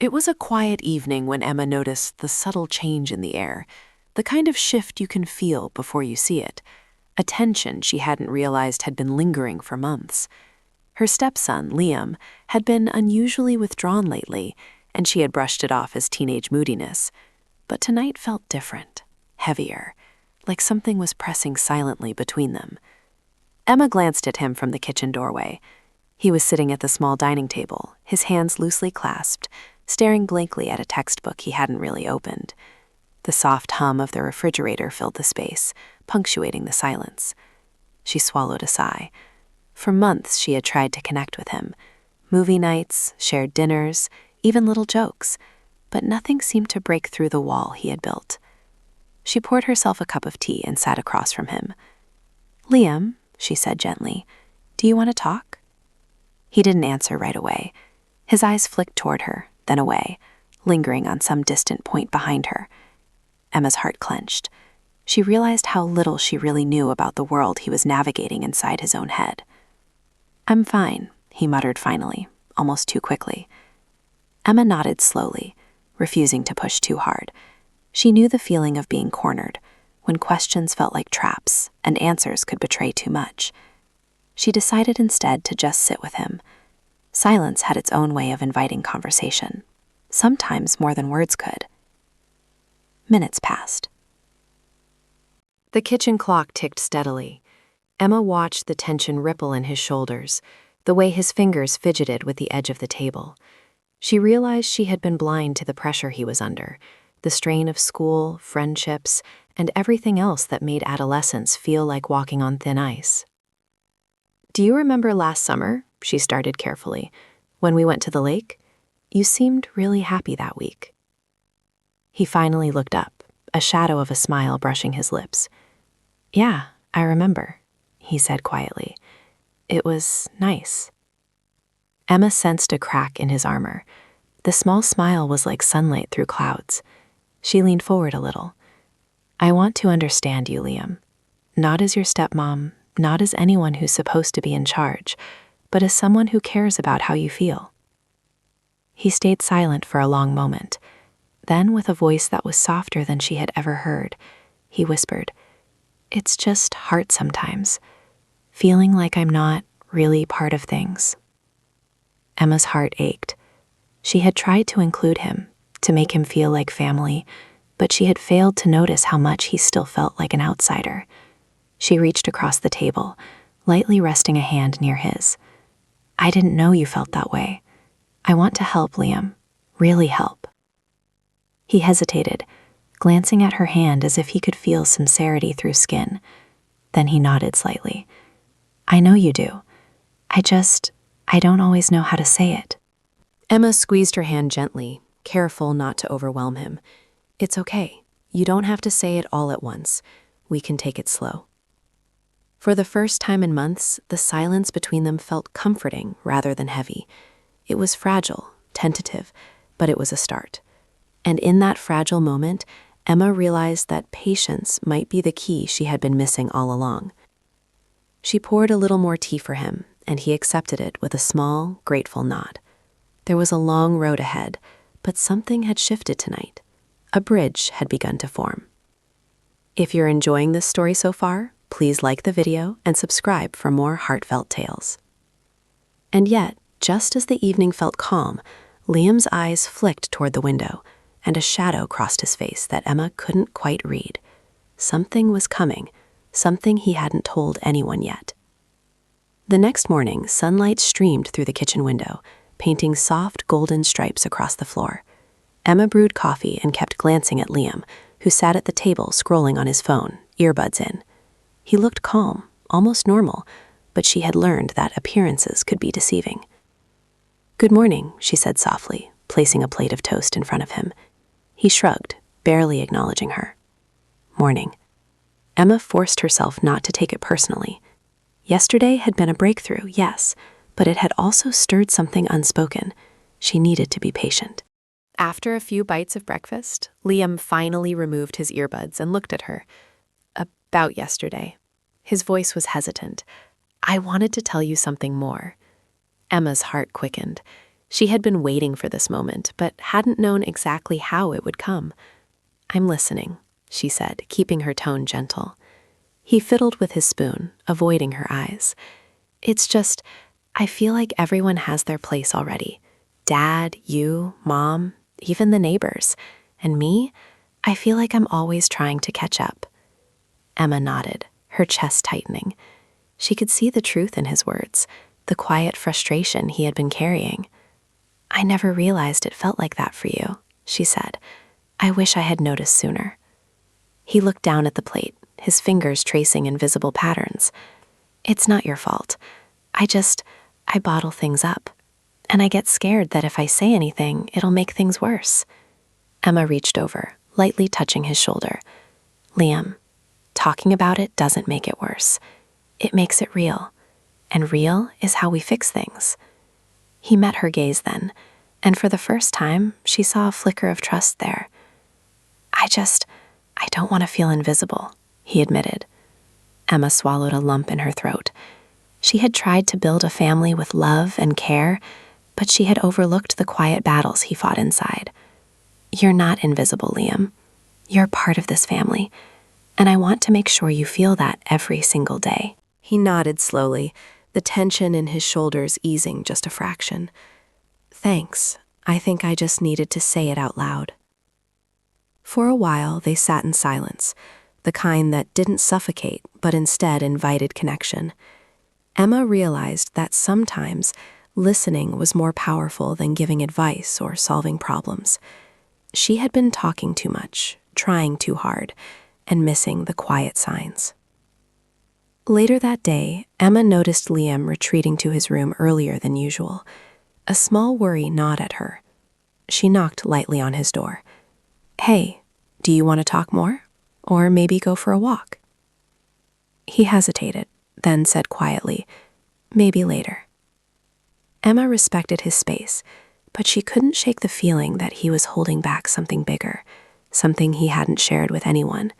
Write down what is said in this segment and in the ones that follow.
It was a quiet evening when Emma noticed the subtle change in the air, the kind of shift you can feel before you see it, a tension she hadn't realized had been lingering for months. Her stepson, Liam, had been unusually withdrawn lately, and she had brushed it off as teenage moodiness. But tonight felt different, heavier, like something was pressing silently between them. Emma glanced at him from the kitchen doorway. He was sitting at the small dining table, his hands loosely clasped, staring blankly at a textbook he hadn't really opened. The soft hum of the refrigerator filled the space, punctuating the silence. She swallowed a sigh. For months she had tried to connect with him. Movie nights, shared dinners, even little jokes, but nothing seemed to break through the wall he had built. She poured herself a cup of tea and sat across from him. "Liam," she said gently, "do you want to talk?" He didn't answer right away. His eyes flicked toward her, then away, lingering on some distant point behind her. Emma's heart clenched. She realized how little she really knew about the world he was navigating inside his own head. "I'm fine," he muttered finally, almost too quickly. Emma nodded slowly, refusing to push too hard. She knew the feeling of being cornered, when questions felt like traps and answers could betray too much. She decided instead to just sit with him. Silence had its own way of inviting conversation, sometimes more than words could. Minutes passed. The kitchen clock ticked steadily. Emma watched the tension ripple in his shoulders, the way his fingers fidgeted with the edge of the table. She realized she had been blind to the pressure he was under, the strain of school, friendships, and everything else that made adolescence feel like walking on thin ice. "Do you remember last summer," she started carefully, "when we went to the lake? You seemed really happy that week." He finally looked up, a shadow of a smile brushing his lips. "Yeah, I remember," he said quietly. "It was nice." Emma sensed a crack in his armor. The small smile was like sunlight through clouds. She leaned forward a little. "I want to understand you, Liam. Not as your stepmom, not as anyone who's supposed to be in charge, but as someone who cares about how you feel." He stayed silent for a long moment. Then, with a voice that was softer than she had ever heard, he whispered, "It's just hard sometimes, feeling like I'm not really part of things." Emma's heart ached. She had tried to include him, to make him feel like family, but she had failed to notice how much he still felt like an outsider. She reached across the table, lightly resting a hand near his. "I didn't know you felt that way. I want to help, Liam. Really help." He hesitated, glancing at her hand as if he could feel sincerity through skin. Then he nodded slightly. "I know you do. I don't always know how to say it." Emma squeezed her hand gently, careful not to overwhelm him. "It's okay. You don't have to say it all at once. We can take it slow." For the first time in months, the silence between them felt comforting rather than heavy. It was fragile, tentative, but it was a start. And in that fragile moment, Emma realized that patience might be the key she had been missing all along. She poured a little more tea for him, and he accepted it with a small, grateful nod. There was a long road ahead, but something had shifted tonight. A bridge had begun to form. If you're enjoying this story so far, please like the video and subscribe for more heartfelt tales. And yet, just as the evening felt calm, Liam's eyes flicked toward the window, and a shadow crossed his face that Emma couldn't quite read. Something was coming, something he hadn't told anyone yet. The next morning, sunlight streamed through the kitchen window, painting soft golden stripes across the floor. Emma brewed coffee and kept glancing at Liam, who sat at the table scrolling on his phone, earbuds in. He looked calm, almost normal, but she had learned that appearances could be deceiving. "Good morning," she said softly, placing a plate of toast in front of him. He shrugged, barely acknowledging her. "Morning." Emma forced herself not to take it personally. Yesterday had been a breakthrough, yes, but it had also stirred something unspoken. She needed to be patient. After a few bites of breakfast, Liam finally removed his earbuds and looked at her. "About yesterday." His voice was hesitant. "I wanted to tell you something more." Emma's heart quickened. She had been waiting for this moment, but hadn't known exactly how it would come. "I'm listening," she said, keeping her tone gentle. He fiddled with his spoon, avoiding her eyes. "It's just, I feel like everyone has their place already. Dad, you, Mom, even the neighbors. And me, I feel like I'm always trying to catch up." Emma nodded, her chest tightening. She could see the truth in his words, the quiet frustration he had been carrying. "I never realized it felt like that for you," she said. "I wish I had noticed sooner." He looked down at the plate, his fingers tracing invisible patterns. "It's not your fault. I bottle things up. And I get scared that if I say anything, it'll make things worse." Emma reached over, lightly touching his shoulder. "Liam, talking about it doesn't make it worse. It makes it real. And real is how we fix things." He met her gaze then, and for the first time, she saw a flicker of trust there. I don't want to feel invisible," he admitted. Emma swallowed a lump in her throat. She had tried to build a family with love and care, but she had overlooked the quiet battles he fought inside. "You're not invisible, Liam. You're part of this family, and I want to make sure you feel that every single day." He nodded slowly, the tension in his shoulders easing just a fraction. "Thanks. I think I just needed to say it out loud." For a while, they sat in silence, the kind that didn't suffocate, but instead invited connection. Emma realized that sometimes listening was more powerful than giving advice or solving problems. She had been talking too much, trying too hard, and missing the quiet signs. Later that day, Emma noticed Liam retreating to his room earlier than usual. A small worry gnawed at her. She knocked lightly on his door. "Hey, do you want to talk more? Or maybe go for a walk?" He hesitated, then said quietly, "Maybe later." Emma respected his space, but she couldn't shake the feeling that he was holding back something bigger, something he hadn't shared with anyone.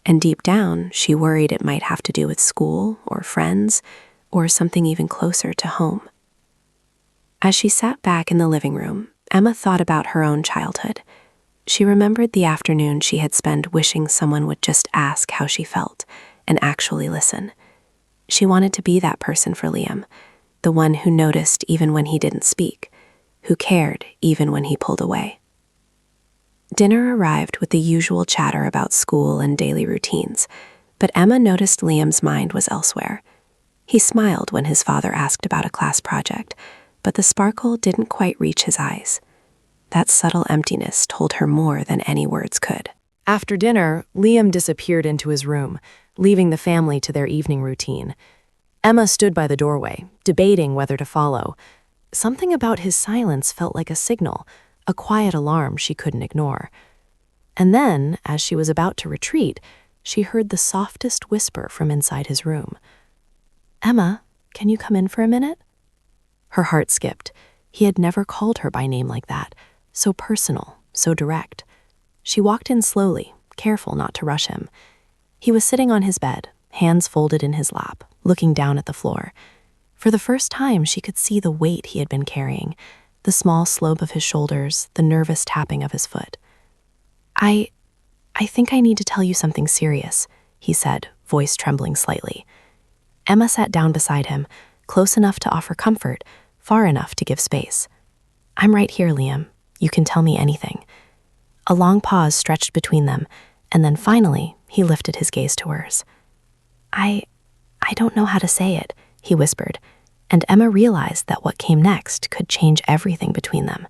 And deep down, she worried it might have to do with school or friends, or something even closer to home. As she sat back in the living room, Emma thought about her own childhood. She remembered the afternoon she had spent wishing someone would just ask how she felt and actually listen. She wanted to be that person for Liam, the one who noticed even when he didn't speak, who cared even when he pulled away. Dinner arrived with the usual chatter about school and daily routines, but Emma noticed Liam's mind was elsewhere. He smiled when his father asked about a class project, but the sparkle didn't quite reach his eyes. That subtle emptiness told her more than any words could. After dinner, Liam disappeared into his room, leaving the family to their evening routine. Emma stood by the doorway, debating whether to follow. Something about his silence felt like a signal, a quiet alarm she couldn't ignore. And then, as she was about to retreat, she heard the softest whisper from inside his room. "Emma, can you come in for a minute?" Her heart skipped. He had never called her by name like that, so personal, so direct. She walked in slowly, careful not to rush him. He was sitting on his bed, hands folded in his lap, looking down at the floor. For the first time, she could see the weight he had been carrying, the small slope of his shoulders, the nervous tapping of his foot. I think I need to tell you something serious," he said, voice trembling slightly. Emma sat down beside him, close enough to offer comfort, far enough to give space. "I'm right here, Liam. You can tell me anything." A long pause stretched between them, and then finally, he lifted his gaze to hers. I don't know how to say it," he whispered, and Emma realized that what came next could change everything between them.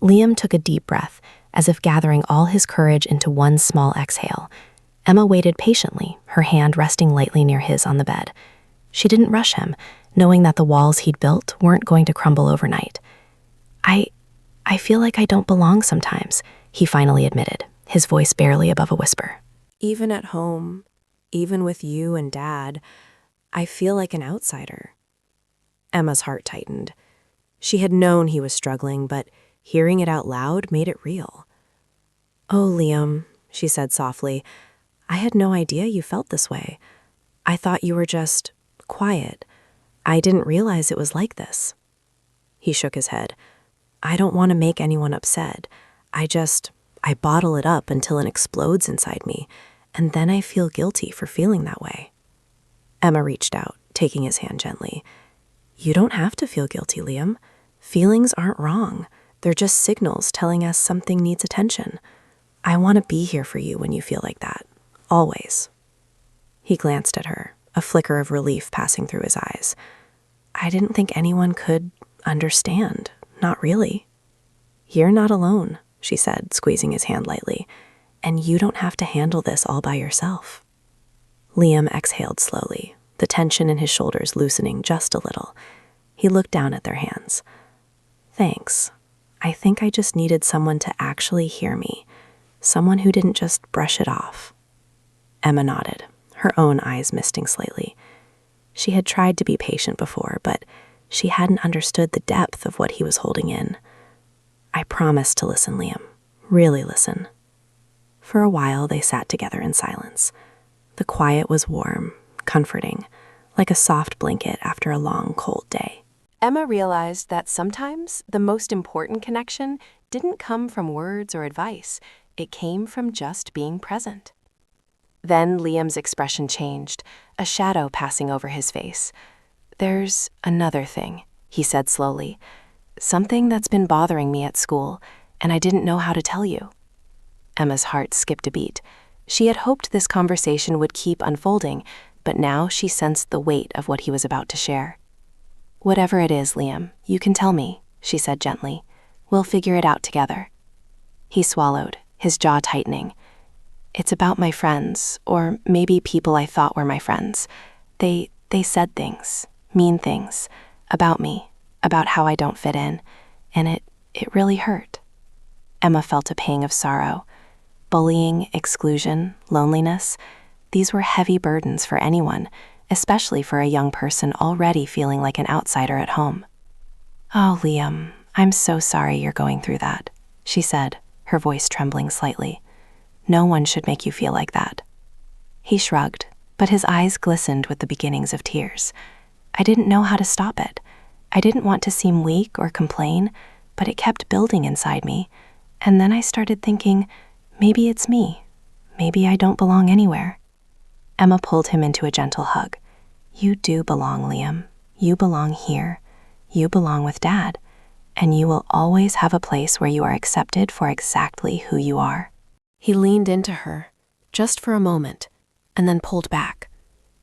Liam took a deep breath, as if gathering all his courage into one small exhale. Emma waited patiently, her hand resting lightly near his on the bed. She didn't rush him, knowing that the walls he'd built weren't going to crumble overnight. I feel like I don't belong sometimes," he finally admitted, his voice barely above a whisper. "Even at home, even with you and Dad, I feel like an outsider." Emma's heart tightened. She had known he was struggling, but hearing it out loud made it real. "Oh, Liam," she said softly, "I had no idea you felt this way. I thought you were just quiet. I didn't realize it was like this." He shook his head. I don't want to make anyone upset. I bottle it up until it explodes inside me, and then I feel guilty for feeling that way. Emma reached out, taking his hand gently. You don't have to feel guilty, Liam. Feelings aren't wrong. They're just signals telling us something needs attention. I want to be here for you when you feel like that. Always. He glanced at her, a flicker of relief passing through his eyes. I didn't think anyone could understand. Not really. You're not alone, she said, squeezing his hand lightly. And you don't have to handle this all by yourself. Liam exhaled slowly, the tension in his shoulders loosening just a little. He looked down at their hands. Thanks. I think I just needed someone to actually hear me. Someone who didn't just brush it off. Emma nodded, her own eyes misting slightly. She had tried to be patient before, but she hadn't understood the depth of what he was holding in. I promised to listen, Liam. Really listen. For a while, they sat together in silence. The quiet was warm, comforting, like a soft blanket after a long, cold day. Emma realized that sometimes the most important connection didn't come from words or advice. It came from just being present. Then Liam's expression changed, a shadow passing over his face. There's another thing, he said slowly. Something that's been bothering me at school, and I didn't know how to tell you. Emma's heart skipped a beat. She had hoped this conversation would keep unfolding, but now she sensed the weight of what he was about to share. Whatever it is, Liam, you can tell me, she said gently. We'll figure it out together. He swallowed, his jaw tightening. It's about my friends, or maybe people I thought were my friends. They said things, mean things, about me, about how I don't fit in, and it really hurt. Emma felt a pang of sorrow. Bullying, exclusion, loneliness, these were heavy burdens for anyone, especially for a young person already feeling like an outsider at home. Oh, Liam, I'm so sorry you're going through that, she said, her voice trembling slightly. No one should make you feel like that. He shrugged, but his eyes glistened with the beginnings of tears. I didn't know how to stop it. I didn't want to seem weak or complain, but it kept building inside me. And then I started thinking, maybe it's me. Maybe I don't belong anywhere. Emma pulled him into a gentle hug. You do belong, Liam. You belong here. You belong with Dad. And you will always have a place where you are accepted for exactly who you are. He leaned into her, just for a moment, and then pulled back,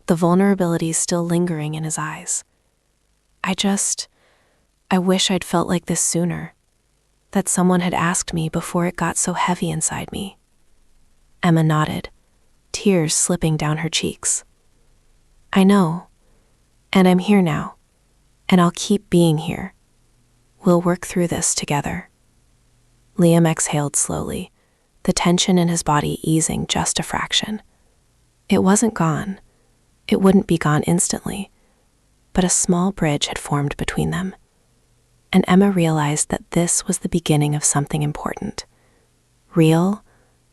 the vulnerability still lingering in his eyes. I wish I'd felt like this sooner, that someone had asked me before it got so heavy inside me. Emma nodded, tears slipping down her cheeks. I know, and I'm here now, and I'll keep being here. We'll work through this together. Liam exhaled slowly, the tension in his body easing just a fraction. It wasn't gone. It wouldn't be gone instantly, but a small bridge had formed between them. And Emma realized that this was the beginning of something important. Real,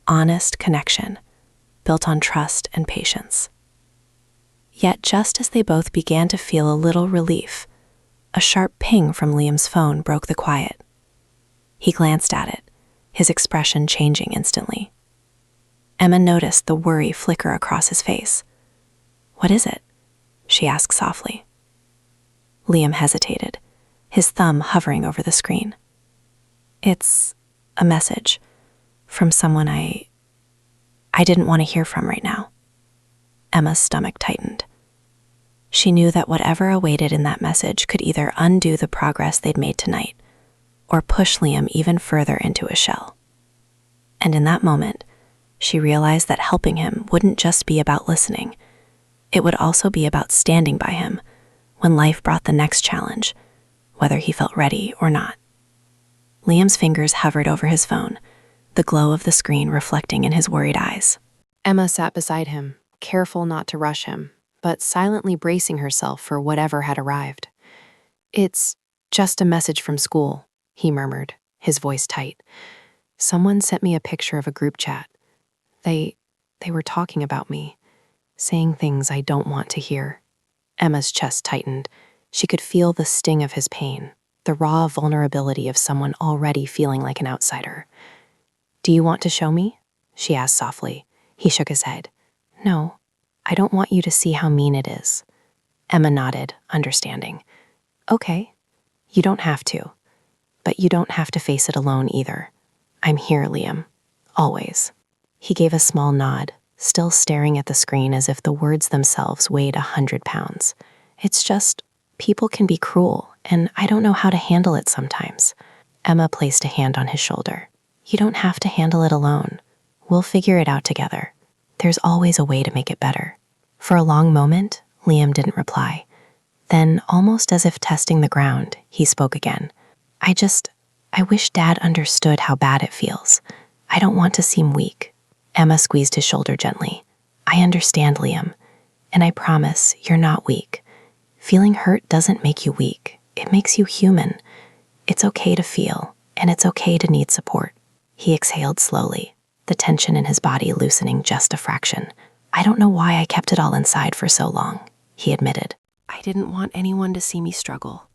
honest connection, built on trust and patience. Yet just as they both began to feel a little relief, a sharp ping from Liam's phone broke the quiet. He glanced at it, his expression changing instantly. Emma noticed the worry flicker across his face. What is it? She asked softly. Liam hesitated, his thumb hovering over the screen. It's a message from someone I didn't want to hear from right now. Emma's stomach tightened. She knew that whatever awaited in that message could either undo the progress they'd made tonight or push Liam even further into a shell. And in that moment, she realized that helping him wouldn't just be about listening. It would also be about standing by him when life brought the next challenge, whether he felt ready or not. Liam's fingers hovered over his phone, the glow of the screen reflecting in his worried eyes. Emma sat beside him, careful not to rush him, but silently bracing herself for whatever had arrived. It's just a message from school, he murmured, his voice tight. Someone sent me a picture of a group chat. They were talking about me, saying things I don't want to hear. Emma's chest tightened. She could feel the sting of his pain. the raw vulnerability of someone already feeling like an outsider. "Do you want to show me?" she asked softly. He shook his head. "No, I don't want you to see how mean it is." Emma nodded, understanding. "Okay, you don't have to. But you don't have to face it alone either. I'm here, Liam. Always." He gave a small nod, still staring at the screen as if the words themselves weighed 100 pounds. "It's just, people can be cruel, and I don't know how to handle it sometimes." Emma placed a hand on his shoulder. "You don't have to handle it alone. We'll figure it out together. There's always a way to make it better." For a long moment, Liam didn't reply. Then, almost as if testing the ground, he spoke again. I wish Dad understood how bad it feels. I don't want to seem weak." Emma squeezed his shoulder gently. "I understand, Liam, and I promise you're not weak. Feeling hurt doesn't make you weak. It makes you human. It's okay to feel, and it's okay to need support." He exhaled slowly, the tension in his body loosening just a fraction. "I don't know why I kept it all inside for so long," he admitted. "I didn't want anyone to see me struggle."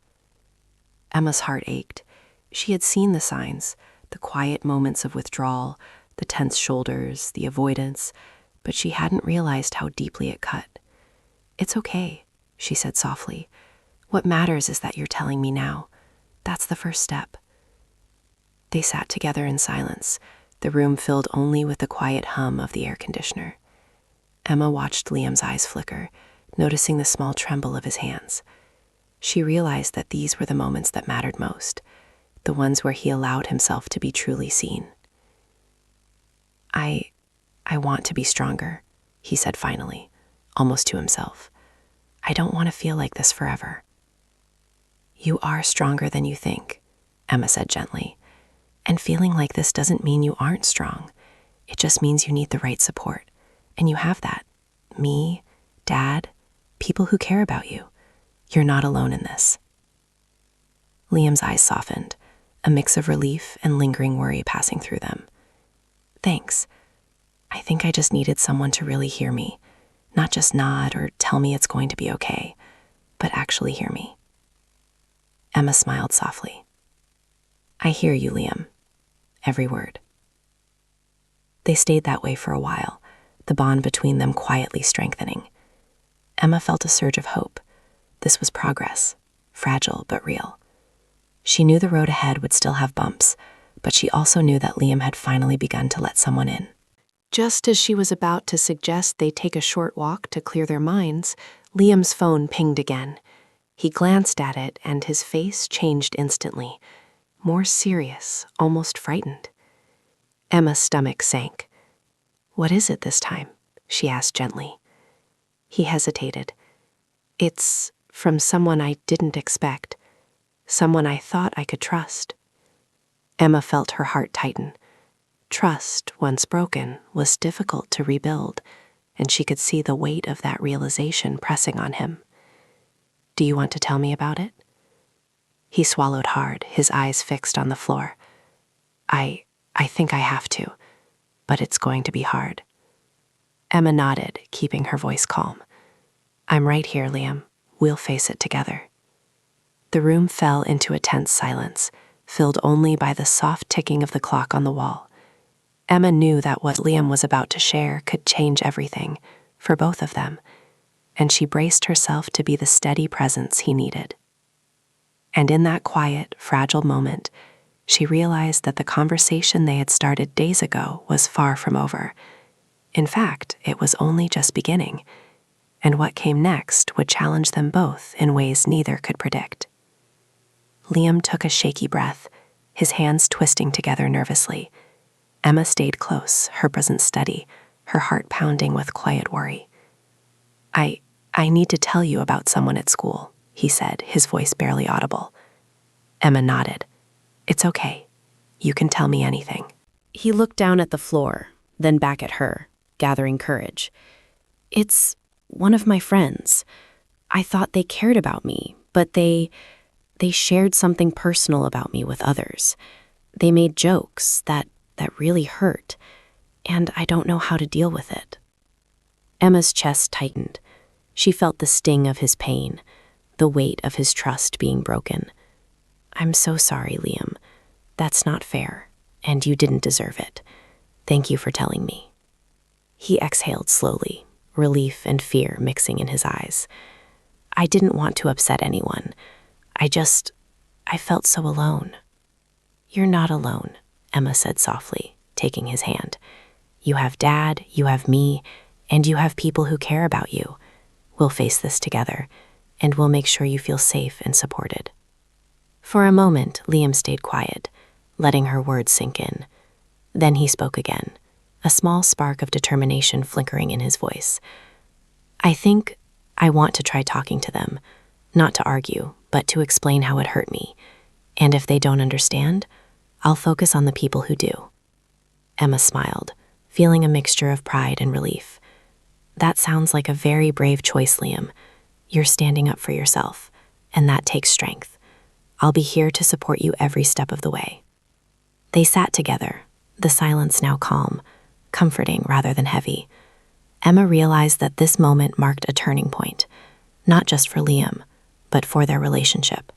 Emma's heart ached. She had seen the signs, the quiet moments of withdrawal, the tense shoulders, the avoidance, but she hadn't realized how deeply it cut. "It's okay," she said softly. "What matters is that you're telling me now. That's the first step." They sat together in silence, the room filled only with the quiet hum of the air conditioner. Emma watched Liam's eyes flicker, noticing the small tremble of his hands. She realized that these were the moments that mattered most, the ones where he allowed himself to be truly seen. I want to be stronger," he said finally, almost to himself. "I don't want to feel like this forever." "You are stronger than you think," Emma said gently. "And feeling like this doesn't mean you aren't strong. It just means you need the right support. And you have that. Me, Dad, people who care about you. You're not alone in this." Liam's eyes softened, a mix of relief and lingering worry passing through them. "Thanks. I think I just needed someone to really hear me, not just nod or tell me it's going to be okay, but actually hear me." Emma smiled softly. "I hear you, Liam. Every word." They stayed that way for a while, the bond between them quietly strengthening. Emma felt a surge of hope. This was progress, fragile but real. She knew the road ahead would still have bumps, but she also knew that Liam had finally begun to let someone in. Just as she was about to suggest they take a short walk to clear their minds, Liam's phone pinged again. He glanced at it, and his face changed instantly, more serious, almost frightened. Emma's stomach sank. "What is it this time?" she asked gently. He hesitated. "It's from someone I didn't expect, someone I thought I could trust." Emma felt her heart tighten. Trust, once broken, was difficult to rebuild, and she could see the weight of that realization pressing on him. "Do you want to tell me about it?" He swallowed hard, his eyes fixed on the floor. I think I have to, but it's going to be hard." Emma nodded, keeping her voice calm. "I'm right here, Liam. We'll face it together." The room fell into a tense silence, filled only by the soft ticking of the clock on the wall. Emma knew that what Liam was about to share could change everything, for both of them, and she braced herself to be the steady presence he needed. And in that quiet, fragile moment, she realized that the conversation they had started days ago was far from over. In fact, it was only just beginning, and what came next would challenge them both in ways neither could predict. Liam took a shaky breath, his hands twisting together nervously. Emma stayed close, her presence steady, her heart pounding with quiet worry. I need to tell you about someone at school," he said, his voice barely audible. Emma nodded. "It's okay. You can tell me anything." He looked down at the floor, then back at her, gathering courage. "It's one of my friends. I thought they cared about me, but they shared something personal about me with others. They made jokes that really hurt, and I don't know how to deal with it." Emma's chest tightened. She felt the sting of his pain, the weight of his trust being broken. I'm so sorry, Liam. That's not fair, and you didn't deserve it. Thank you for telling me. He exhaled slowly, relief and fear mixing in his eyes. I didn't want to upset anyone. I felt so alone. You're not alone, Emma said softly, taking his hand. You have Dad, you have me, and you have people who care about you. We'll face this together, and we'll make sure you feel safe and supported. For a moment, Liam stayed quiet, letting her words sink in. Then he spoke again, a small spark of determination flickering in his voice. I think I want to try talking to them, not to argue, but to explain how it hurt me. And if they don't understand, I'll focus on the people who do. Emma smiled, feeling a mixture of pride and relief. That sounds like a very brave choice, Liam. You're standing up for yourself, and that takes strength. I'll be here to support you every step of the way. They sat together, the silence now calm, comforting rather than heavy. Emma realized that this moment marked a turning point, not just for Liam, but for their relationship.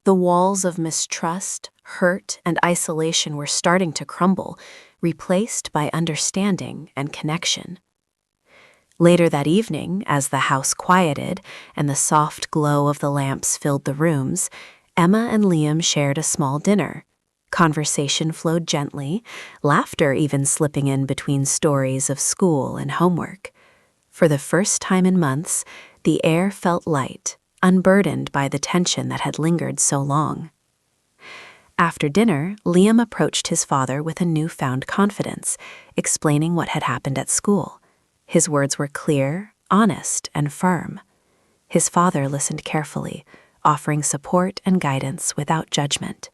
The walls of mistrust, hurt, and isolation were starting to crumble, replaced by understanding and connection. Later that evening, as the house quieted and the soft glow of the lamps filled the rooms, Emma and Liam shared a small dinner. Conversation flowed gently, laughter even slipping in between stories of school and homework. For the first time in months, the air felt light, unburdened by the tension that had lingered so long. After dinner, Liam approached his father with a newfound confidence, explaining what had happened at school. His words were clear, honest, and firm. His father listened carefully, offering support and guidance without judgment.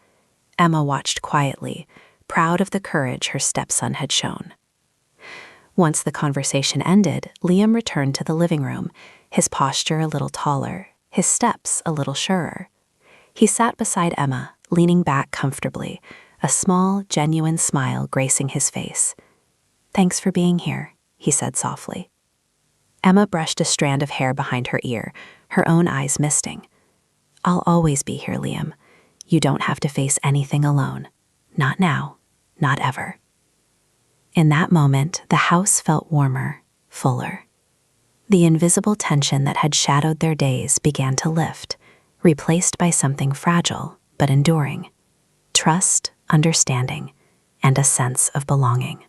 Emma watched quietly, proud of the courage her stepson had shown. Once the conversation ended, Liam returned to the living room, his posture a little taller, his steps a little surer. He sat beside Emma, leaning back comfortably, a small, genuine smile gracing his face. "Thanks for being here," he said softly. Emma brushed a strand of hair behind her ear, her own eyes misting. "I'll always be here, Liam. You don't have to face anything alone. Not now, not ever." In that moment, the house felt warmer, fuller. The invisible tension that had shadowed their days began to lift, replaced by something fragile but enduring. Trust, understanding, and a sense of belonging.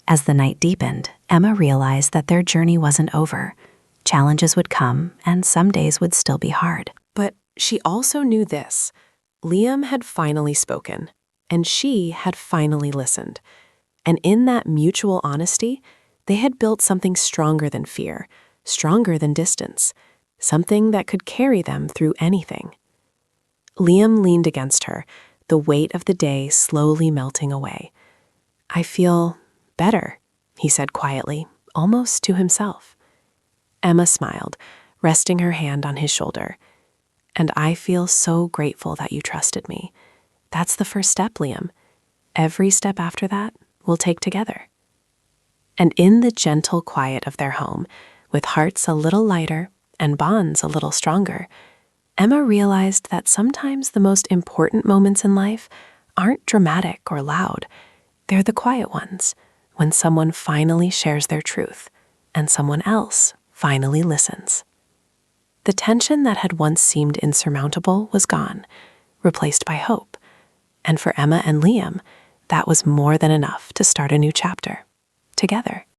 As the night deepened, Emma realized that their journey wasn't over. Challenges would come, and some days would still be hard. But she also knew this. Liam had finally spoken, and she had finally listened. And in that mutual honesty, they had built something stronger than fear, stronger than distance, something that could carry them through anything. Liam leaned against her, the weight of the day slowly melting away. "I feel better," he said quietly, almost to himself. Emma smiled, resting her hand on his shoulder. "And I feel so grateful that you trusted me. That's the first step, Liam. Every step after that, we'll take together." And in the gentle quiet of their home, with hearts a little lighter and bonds a little stronger, Emma realized that sometimes the most important moments in life aren't dramatic or loud. They're the quiet ones, when someone finally shares their truth and someone else finally listens. The tension that had once seemed insurmountable was gone, replaced by hope. And for Emma and Liam, that was more than enough to start a new chapter, together.